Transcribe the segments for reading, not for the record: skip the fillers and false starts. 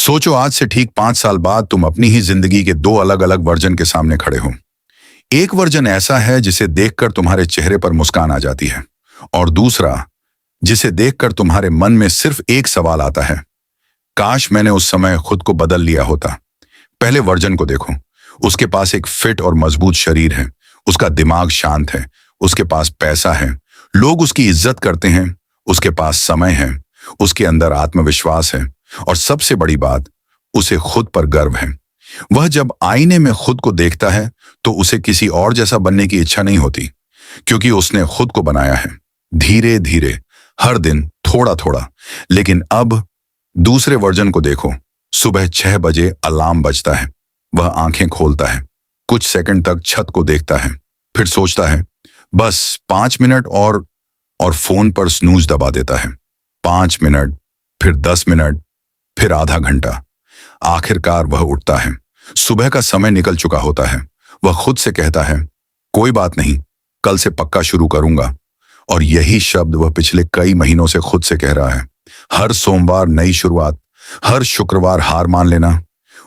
सोचो आज से ठीक 5 साल बाद तुम अपनी ही जिंदगी के दो अलग अलग वर्जन के सामने खड़े हो। एक वर्जन ऐसा है जिसे देखकर तुम्हारे चेहरे पर मुस्कान आ जाती है, और दूसरा जिसे देखकर तुम्हारे मन में सिर्फ एक सवाल आता है, काश मैंने उस समय खुद को बदल लिया होता। पहले वर्जन को देखो। उसके पास एक फिट और मजबूत शरीर है, उसका दिमाग शांत है, उसके पास पैसा है, लोग उसकी इज्जत करते हैं, उसके पास समय है, उसके अंदर आत्मविश्वास है, और सबसे बड़ी बात, उसे खुद पर गर्व है। वह जब आईने में खुद को देखता है तो उसे किसी और जैसा बनने की इच्छा नहीं होती, क्योंकि उसने खुद को बनाया है, धीरे धीरे, हर दिन थोड़ा थोड़ा। लेकिन अब दूसरे वर्जन को देखो। सुबह 6 बजे अलार्म बजता है, वह आंखें खोलता है, कुछ सेकंड तक छत को देखता है, फिर सोचता है बस 5 मिनट और फोन पर स्नूज दबा देता है। 5 मिनट, फिर 10 मिनट, फिर आधा घंटा। आखिरकार वह उठता है। सुबह का समय निकल चुका होता है। वह खुद से कहता है, कोई बात नहीं, कल से पक्का शुरू करूंगा। और यही शब्द वह पिछले कई महीनों से खुद से कह रहा है। हर सोमवार नई शुरुआत, हर शुक्रवार हार मान लेना।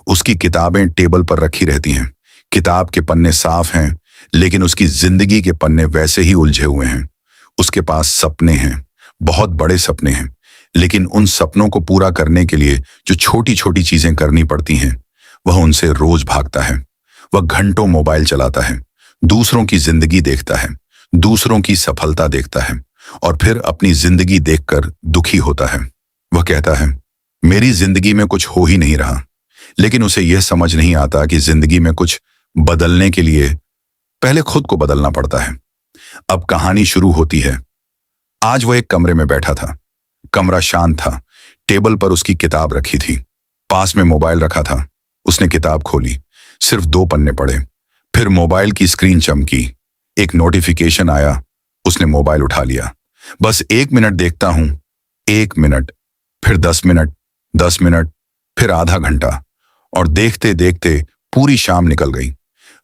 उसकी किताबें टेबल पर रखी रहती हैं। किताब के पन्ने साफ हैं, लेकिन उसकी जिंदगी के पन्ने वैसे ही उलझे हुए हैं। उसके पास सपने हैं, बहुत बड़े सपने हैं, लेकिन उन सपनों को पूरा करने के लिए जो छोटी छोटी चीजें करनी पड़ती हैं, वह उनसे रोज भागता है। वह घंटों मोबाइल चलाता है, दूसरों की जिंदगी देखता है, दूसरों की सफलता देखता है, और फिर अपनी जिंदगी देखकर दुखी होता है। वह कहता है, मेरी जिंदगी में कुछ हो ही नहीं रहा। लेकिन उसे यह समझ नहीं आता कि जिंदगी में कुछ बदलने के लिए पहले खुद को बदलना पड़ता है। अब कहानी शुरू होती है। आज वह एक कमरे में बैठा था। कमरा शांत था। टेबल पर उसकी किताब रखी थी, पास में मोबाइल रखा था। उसने किताब खोली, सिर्फ 2 पन्ने पढ़े, फिर मोबाइल की स्क्रीन चमकी। एक नोटिफिकेशन आया। उसने मोबाइल उठा लिया। बस 1 मिनट देखता हूं। 1 मिनट, फिर 10 मिनट, 10 मिनट, फिर आधा घंटा, और देखते देखते पूरी शाम निकल गई।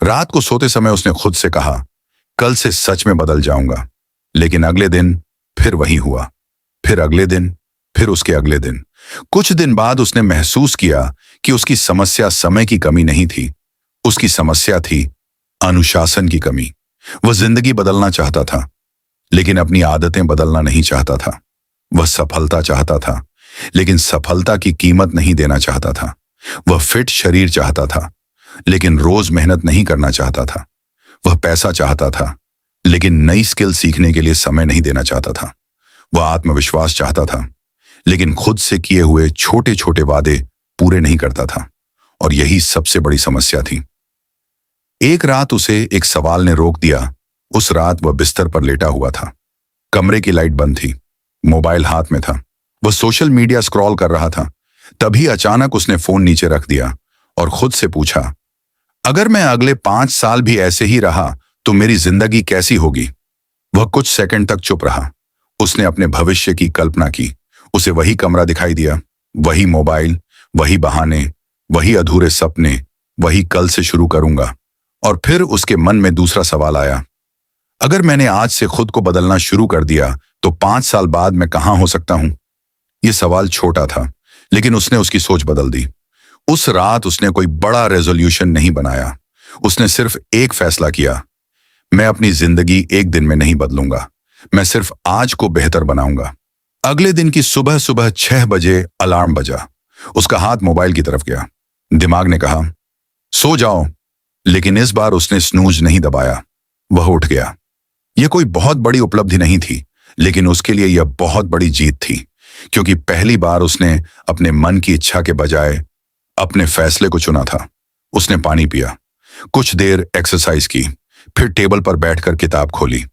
रात को सोते समय उसने खुद से कहा, कल से सच में बदल जाऊंगा। लेकिन अगले दिन फिर वही हुआ, फिर अगले दिन, फिर उसके अगले दिन। कुछ दिन बाद उसने महसूस किया कि उसकी समस्या समय की कमी नहीं थी, उसकी समस्या थी अनुशासन की कमी। वह जिंदगी बदलना चाहता था, लेकिन अपनी आदतें बदलना नहीं चाहता था। वह सफलता चाहता था, लेकिन सफलता की कीमत नहीं देना चाहता था। वह फिट शरीर चाहता था, लेकिन रोज मेहनत नहीं करना चाहता था। वह पैसा चाहता था, लेकिन नई स्किल सीखने के लिए समय नहीं देना चाहता था। वह आत्मविश्वास चाहता था, लेकिन खुद से किए हुए छोटे छोटे वादे पूरे नहीं करता था। और यही सबसे बड़ी समस्या थी। एक रात उसे एक सवाल ने रोक दिया। उस रात वह बिस्तर पर लेटा हुआ था। कमरे की लाइट बंद थी, मोबाइल हाथ में था। वह सोशल मीडिया स्क्रॉल कर रहा था। तभी अचानक उसने फोन नीचे रख दिया और खुद से पूछा, अगर मैं अगले 5 साल भी ऐसे ही रहा तो मेरी जिंदगी कैसी होगी? वह कुछ सेकंड तक चुप रहा। उसने अपने भविष्य की कल्पना की। उसे वही कमरा दिखाई दिया, वही मोबाइल, वही बहाने, वही अधूरे सपने, वही कल से शुरू करूंगा। और फिर उसके मन में दूसरा सवाल आया, अगर मैंने आज से खुद को बदलना शुरू कर दिया तो 5 साल बाद मैं कहां हो सकता हूं? यह सवाल छोटा था, लेकिन उसने उसकी सोच बदल दी। उस रात उसने कोई बड़ा रेजोल्यूशन नहीं बनाया। उसने सिर्फ एक फैसला किया, मैं अपनी जिंदगी एक दिन में नहीं बदलूंगा, मैं सिर्फ आज को बेहतर बनाऊंगा। अगले दिन की सुबह सुबह 6 बजे अलार्म बजा। उसका हाथ मोबाइल की तरफ गया। दिमाग ने कहा, सो जाओ, लेकिन इस बार उसने स्नूज नहीं दबाया। वह उठ गया। यह कोई बहुत बड़ी उपलब्धि नहीं थी, लेकिन उसके लिए यह बहुत बड़ी जीत थी, क्योंकि पहली बार उसने अपने मन की इच्छा के बजाय अपने फैसले को चुना था। उसने पानी पिया, कुछ देर एक्सरसाइज की, फिर टेबल पर बैठकर किताब खोली।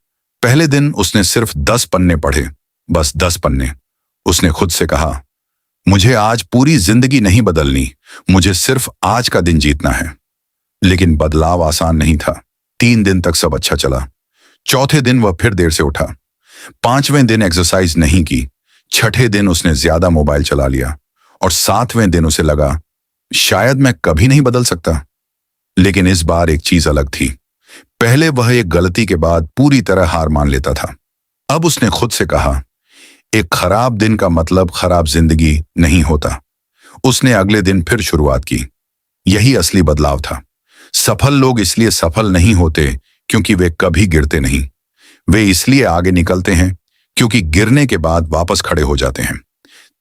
पहले दिन उसने सिर्फ 10 पन्ने पढ़े, बस 10 पन्ने। उसने खुद से कहा, मुझे आज पूरी जिंदगी नहीं बदलनी, मुझे सिर्फ आज का दिन जीतना है। लेकिन बदलाव आसान नहीं था। 3 दिन तक सब अच्छा चला। चौथे दिन वह फिर देर से उठा। 5वें दिन एक्सरसाइज नहीं की। 6ठे दिन उसने ज्यादा मोबाइल चला लिया, और 7वें दिन उसे लगा, शायद मैं कभी नहीं बदल सकता। लेकिन इस बार एक चीज अलग थी। पहले वह एक गलती के बाद पूरी तरह हार मान लेता था। अब उसने खुद से कहा, एक खराब दिन का मतलब खराब जिंदगी नहीं होता। उसने अगले दिन फिर शुरुआत की। यही असली बदलाव था। सफल लोग इसलिए सफल नहीं होते क्योंकि वे कभी गिरते नहीं। वे इसलिए आगे निकलते हैं क्योंकि गिरने के बाद वापस खड़े हो जाते हैं।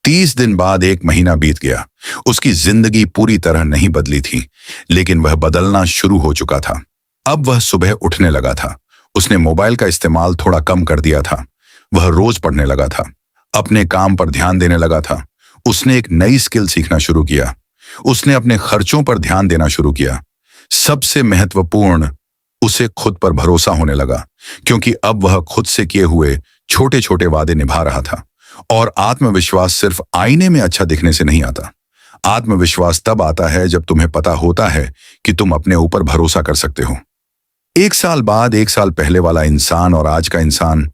30 दिन बाद एक महीना बीत गया। उसकी जिंदगी पूरी तरह नहीं बदली थी, लेकिन वह बदलना शुरू हो चुका था। अब वह सुबह उठने लगा था। उसने मोबाइल का इस्तेमाल थोड़ा कम कर दिया था। वह रोज पढ़ने लगा था। अपने काम पर ध्यान देने लगा था। उसने एक नई स्किल सीखना शुरू किया। उसने अपने खर्चों पर ध्यान देना शुरू किया। सबसे महत्वपूर्ण, उसे खुद पर भरोसा होने लगा, क्योंकि अब वह खुद से किए हुए छोटे छोटे वादे निभा रहा था। और आत्मविश्वास सिर्फ आईने में अच्छा दिखने से नहीं आता। आत्मविश्वास तब आता है जब तुम्हें पता होता है कि तुम अपने ऊपर भरोसा कर सकते हो। 1 साल बाद, 1 साल पहले वाला इंसान और आज का इंसान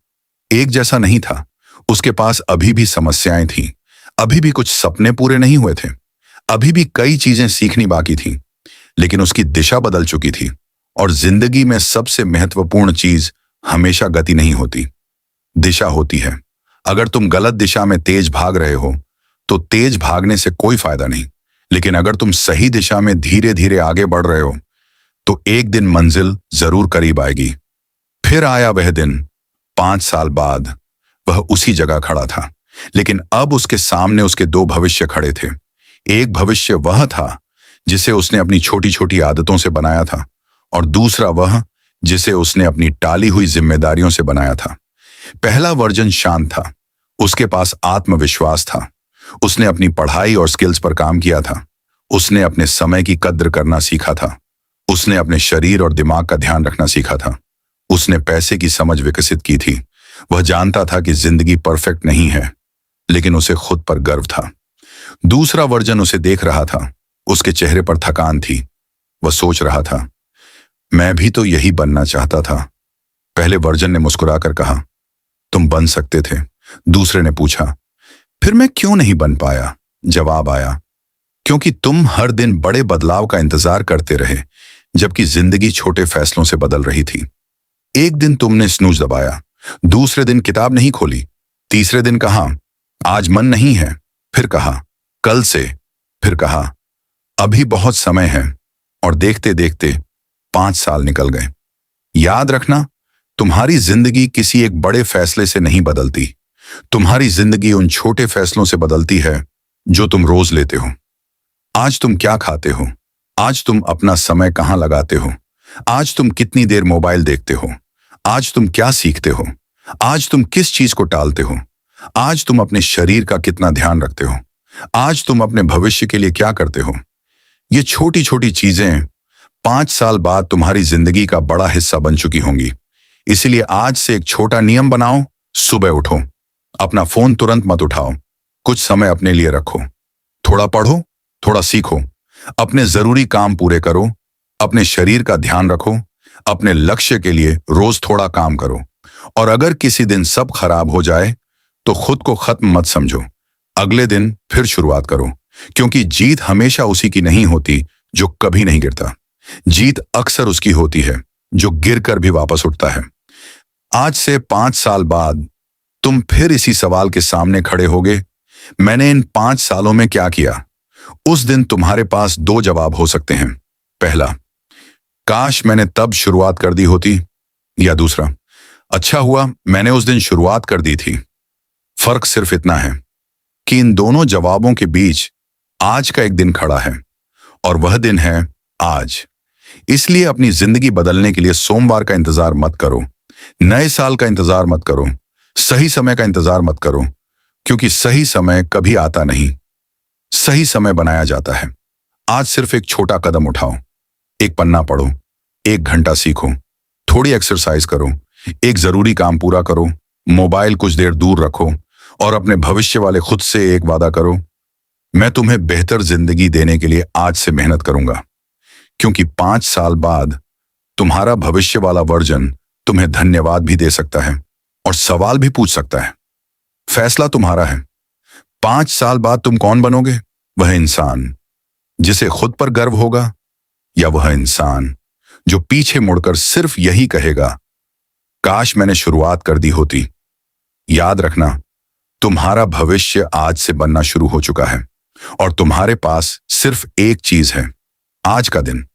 एक जैसा नहीं था। उसके पास अभी भी समस्याएं थीं, अभी भी कुछ सपने पूरे नहीं हुए थे, अभी भी कई चीजें सीखनी बाकी थीं, लेकिन उसकी दिशा बदल चुकी थी। और जिंदगी में सबसे महत्वपूर्ण चीज हमेशा गति नहीं होती, दिशा होती है। अगर तुम गलत दिशा में तेज भाग रहे हो तो तेज भागने से कोई फायदा नहीं, लेकिन अगर तुम सही दिशा में धीरे धीरे आगे बढ़ रहे हो तो एक दिन मंजिल जरूर करीब आएगी। फिर आया वह दिन। 5 साल बाद वह उसी जगह खड़ा था, लेकिन अब उसके सामने उसके 2 भविष्य खड़े थे। एक भविष्य वह था जिसे उसने अपनी छोटी छोटी आदतों से बनाया था, और दूसरा वह जिसे उसने अपनी टाली हुई जिम्मेदारियों से बनाया था। पहला वर्जन शांत था। उसके पास आत्मविश्वास था। उसने अपनी पढ़ाई और स्किल्स पर काम किया था। उसने अपने समय की कद्र करना सीखा था। उसने अपने शरीर और दिमाग का ध्यान रखना सीखा था। उसने पैसे की समझ विकसित की थी। वह जानता था कि जिंदगी परफेक्ट नहीं है, लेकिन उसे खुद पर गर्व था। दूसरा वर्जन उसे देख रहा था। उसके चेहरे पर थकान थी। वह सोच रहा था, मैं भी तो यही बनना चाहता था। पहले वर्जन ने मुस्कुराकर कहा, तुम बन सकते थे। दूसरे ने पूछा, फिर मैं क्यों नहीं बन पाया? जवाब आया, क्योंकि तुम हर दिन बड़े बदलाव का इंतजार करते रहे, जबकि जिंदगी छोटे फैसलों से बदल रही थी। एक दिन तुमने स्नूज दबाया, दूसरे दिन किताब नहीं खोली, तीसरे दिन कहा, आज मन नहीं है, फिर कहा, कल से, फिर कहा, अभी बहुत समय है, और देखते देखते 5 साल निकल गए। याद रखना, तुम्हारी जिंदगी किसी एक बड़े फैसले से नहीं बदलती। तुम्हारी जिंदगी उन छोटे फैसलों से बदलती है जो तुम रोज लेते हो। आज तुम क्या खाते हो? आज तुम अपना समय कहाँ लगाते हो? आज तुम कितनी देर मोबाइल देखते हो? आज तुम क्या सीखते हो? आज तुम किस चीज को टालते हो? आज तुम अपने शरीर का कितना ध्यान रखते हो? आज तुम अपने भविष्य के लिए क्या करते हो? ये छोटी छोटी चीजें 5 साल बाद तुम्हारी जिंदगी का बड़ा हिस्सा बन चुकी होंगी। इसलिए आज से एक छोटा नियम बनाओ। सुबह उठो, अपना फोन तुरंत मत उठाओ, कुछ समय अपने लिए रखो, थोड़ा पढ़ो, थोड़ा सीखो, अपने जरूरी काम पूरे करो, अपने शरीर का ध्यान रखो, अपने लक्ष्य के लिए रोज थोड़ा काम करो। और अगर किसी दिन सब खराब हो जाए तो खुद को खत्म मत समझो। अगले दिन फिर शुरुआत करो, क्योंकि जीत हमेशा उसी की नहीं होती जो कभी नहीं गिरता। जीत अक्सर उसकी होती है जो गिरकर भी वापस उठता है। आज से 5 साल बाद तुम फिर इसी सवाल के सामने खड़े होगे, मैंने इन 5 सालों में क्या किया? उस दिन तुम्हारे पास 2 जवाब हो सकते हैं। पहला, काश मैंने तब शुरुआत कर दी होती, या दूसरा, अच्छा हुआ मैंने उस दिन शुरुआत कर दी थी। फर्क सिर्फ इतना है कि इन दोनों जवाबों के बीच आज का एक दिन खड़ा है, और वह दिन है आज। इसलिए अपनी जिंदगी बदलने के लिए सोमवार का इंतजार मत करो, नए साल का इंतजार मत करो, सही समय का इंतजार मत करो, क्योंकि सही समय कभी आता नहीं, सही समय बनाया जाता है। आज सिर्फ एक छोटा कदम उठाओ, एक पन्ना पढ़ो, 1 घंटा सीखो, थोड़ी एक्सरसाइज करो, एक जरूरी काम पूरा करो, मोबाइल कुछ देर दूर रखो, और अपने भविष्य वाले खुद से एक वादा करो, मैं तुम्हें बेहतर जिंदगी देने के लिए आज से मेहनत करूंगा। क्योंकि 5 साल बाद तुम्हारा भविष्य वाला वर्जन तुम्हें धन्यवाद भी दे सकता है और सवाल भी पूछ सकता है। फैसला तुम्हारा है। 5 साल बाद तुम कौन बनोगे? वह इंसान जिसे खुद पर गर्व होगा, या वह इंसान जो पीछे मुड़कर सिर्फ यही कहेगा, काश मैंने शुरुआत कर दी होती। याद रखना, तुम्हारा भविष्य आज से बनना शुरू हो चुका है। और तुम्हारे पास सिर्फ एक चीज है, आज का दिन